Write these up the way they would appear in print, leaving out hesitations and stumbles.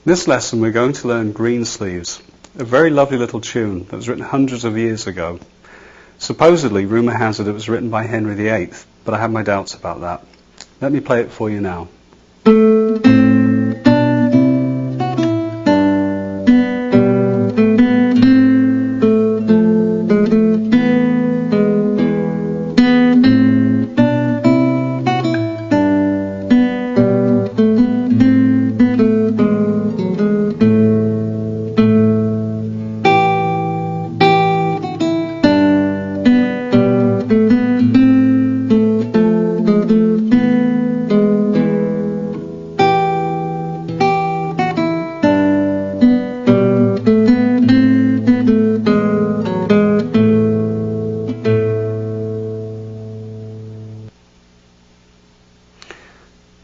This lesson we're going to learn Greensleeves, a very lovely little tune that was written hundreds of years ago. Supposedly, rumour has it was written by Henry VIII, but I have my doubts about that. Let me play it for you now.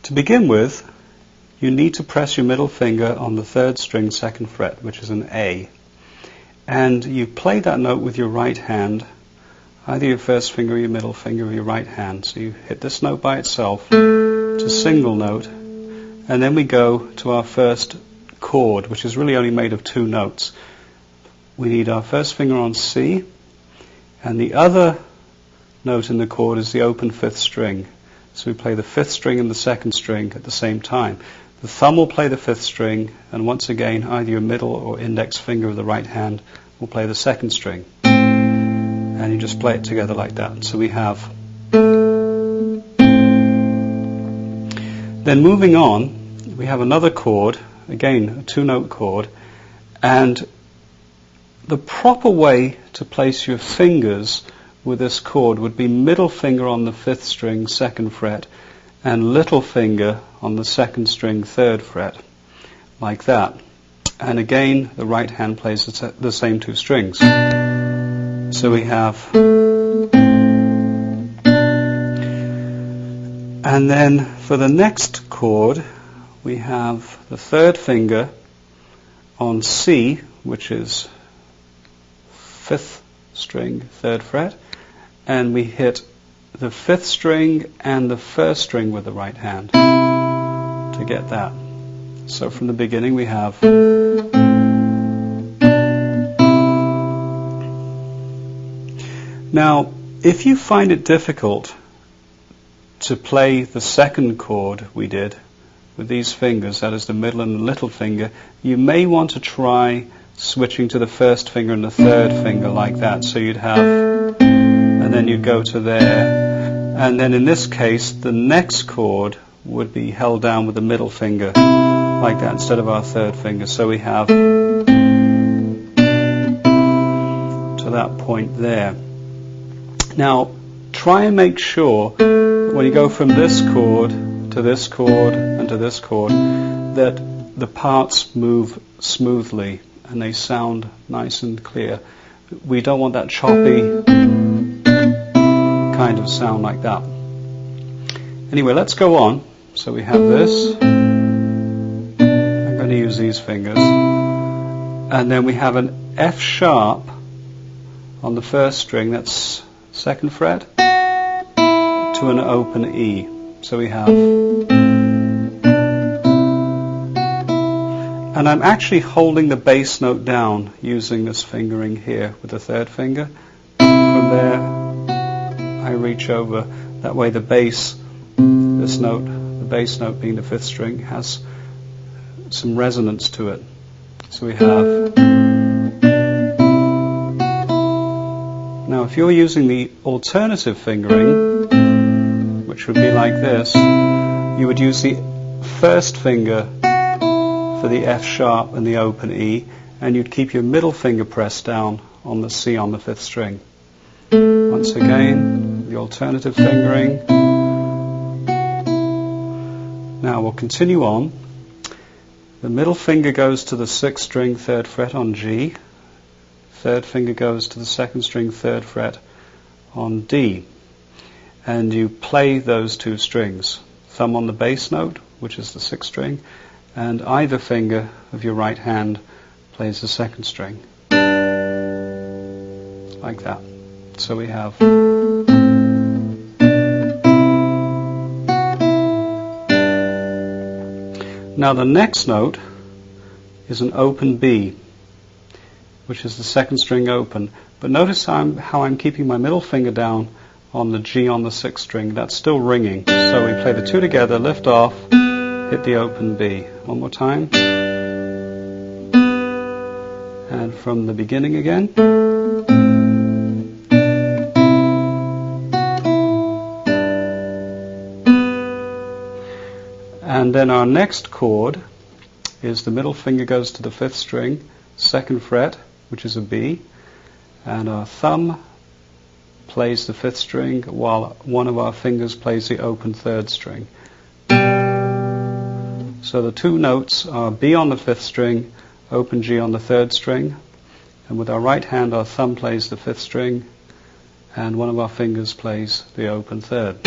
To begin with, you need to press your middle finger on the 3rd string 2nd fret, which is an A. And you play that note with your right hand, either your first finger or your middle finger or your right hand. So you hit this note by itself, it's a single note, and then we go to our first chord, which is really only made of 2 notes. We need our first finger on C, and the other note in the chord is the open 5th string. So we play the 5th string and the 2nd string at the same time. The thumb will play the 5th string, and once again, either your middle or index finger of the right hand will play the 2nd string. And you just play it together like that. So we have. Then moving on, we have another chord, again a 2-note chord, and the proper way to place your fingers with this chord would be middle finger on the 5th string 2nd fret and little finger on the 2nd string 3rd fret, like that. And again, the right hand plays the same 2 strings. So we have, and then for the next chord we have the 3rd finger on C, which is 5th string 3rd fret, and we hit the 5th string and the 1st string with the right hand to get that. So from the beginning we have. Now, if you find it difficult to play the 2nd chord we did with these fingers, that is the middle and the little finger, you may want to try switching to the 1st finger and the 3rd finger like that. So you'd have, and then you'd go to there, and then in this case the next chord would be held down with the middle finger like that instead of our 3rd finger. So we have to that point there. Now try and make sure when you go from this chord to this chord and to this chord that the parts move smoothly and they sound nice and clear. We don't want that choppy kind of sound like that. Anyway, let's go on. So we have this. I'm going to use these fingers. And then we have an F sharp on the 1st string, that's 2nd fret, to an open E. So we have. And I'm actually holding the bass note down using this fingering here with the 3rd finger. From there, I reach over. That way the bass, this note, the bass note being the 5th string, has some resonance to it. So we have. Now if you're using the alternative fingering, which would be like this, you would use the 1st finger for the F sharp and the open E, and you'd keep your middle finger pressed down on the C on the 5th string. Once again, the alternative fingering. Now we'll continue on. The middle finger goes to the 6th string 3rd fret on G. 3rd finger goes to the 2nd string 3rd fret on D. And you play those 2 strings. Thumb on the bass note, which is the 6th string, and either finger of your right hand plays the 2nd string. Like that. So we have. Now the next note is an open B, which is the second string open. But notice how I'm keeping my middle finger down on the G on the sixth string. That's still ringing. So we play the two together, lift off, hit the open B. One more time. And from the beginning again. And then our next chord is the middle finger goes to the fifth string, second fret, which is a B, and our thumb plays the fifth string while one of our fingers plays the open third string. So the two notes are B on the fifth string, open G on the third string, and with our right hand our thumb plays the fifth string and one of our fingers plays the open third.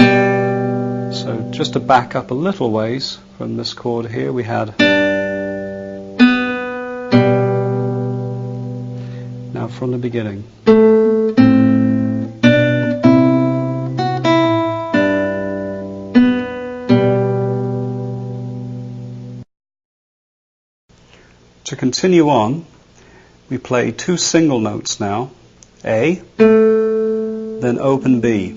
So just to back up a little ways from this chord here, we had. Now from the beginning. To continue on, we play two single notes now, A, then open B.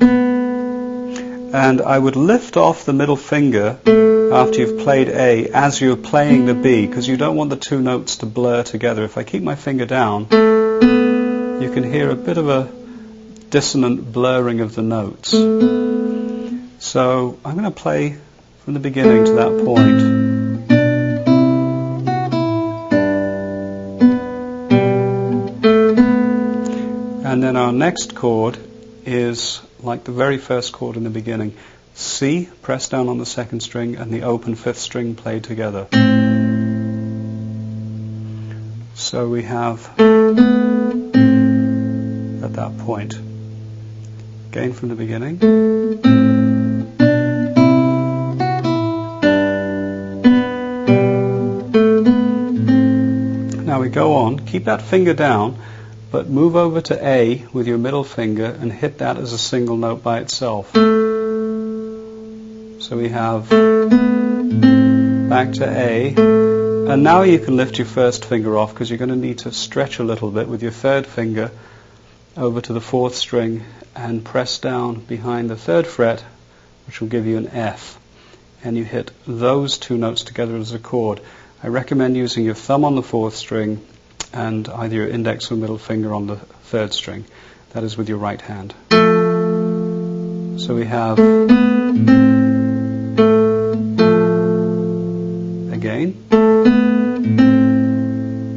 And I would lift off the middle finger after you've played A as you're playing the B, because you don't want the two notes to blur together. If I keep my finger down, you can hear a bit of a dissonant blurring of the notes. So I'm going to play from the beginning to that point. And then our next chord is like the very first chord in the beginning. C, pressed down on the second string, and the open fifth string played together. So we have, at that point, again from the beginning. Now we go on, keep that finger down, but move over to A with your middle finger and hit that as a single note by itself. So we have back to A, and now you can lift your first finger off because you're going to need to stretch a little bit with your third finger over to the fourth string and press down behind the third fret, which will give you an F. And you hit those two notes together as a chord. I recommend using your thumb on the fourth string and either your index or middle finger on the third string. That is with your right hand. So we have again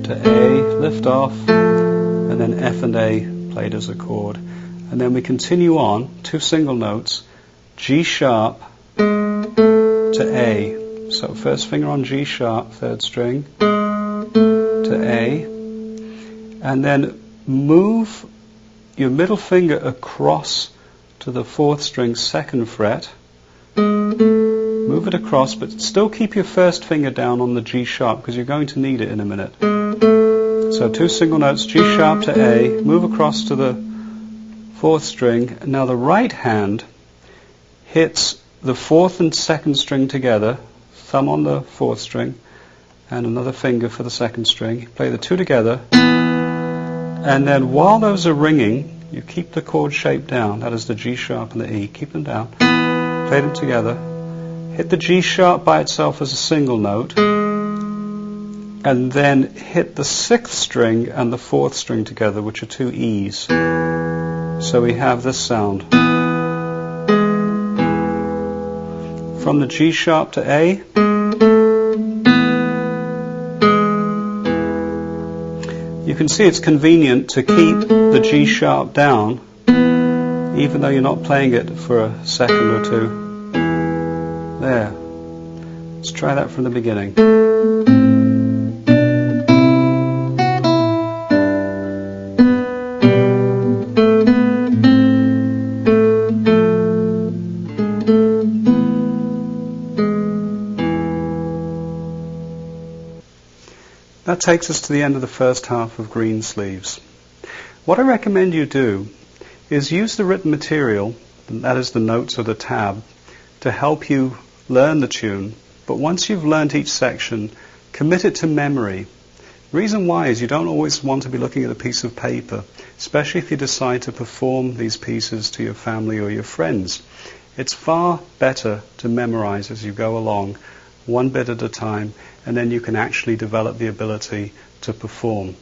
to A, lift off, and then F and A played as a chord. And then we continue on, two single notes, G sharp to A. So first finger on G sharp, third string, to A, and then move your middle finger across to the fourth string, second fret. Move it across, but still keep your first finger down on the G sharp because you're going to need it in a minute. So two single notes, G sharp to A, move across to the fourth string. Now the right hand hits the fourth and second string together, thumb on the fourth string, and another finger for the second string. Play the two together, and then while those are ringing, you keep the chord shape down. That is the G sharp and the E. Keep them down. Play them together. Hit the G sharp by itself as a single note, and then hit the sixth string and the fourth string together, which are two E's. So we have this sound. From the G sharp to A, you can see it's convenient to keep the G sharp down, even though you're not playing it for a second or two. There. Let's try that from the beginning. That takes us to the end of the first half of Greensleeves. What I recommend you do is use the written material, that is the notes or the tab, to help you learn the tune. But once you've learned each section, commit it to memory Reason why is you don't always want to be looking at a piece of paper, especially if you decide to perform these pieces to your family or your friends. It's far better to memorize as you go along, one bit at a time, and then you can actually develop the ability to perform.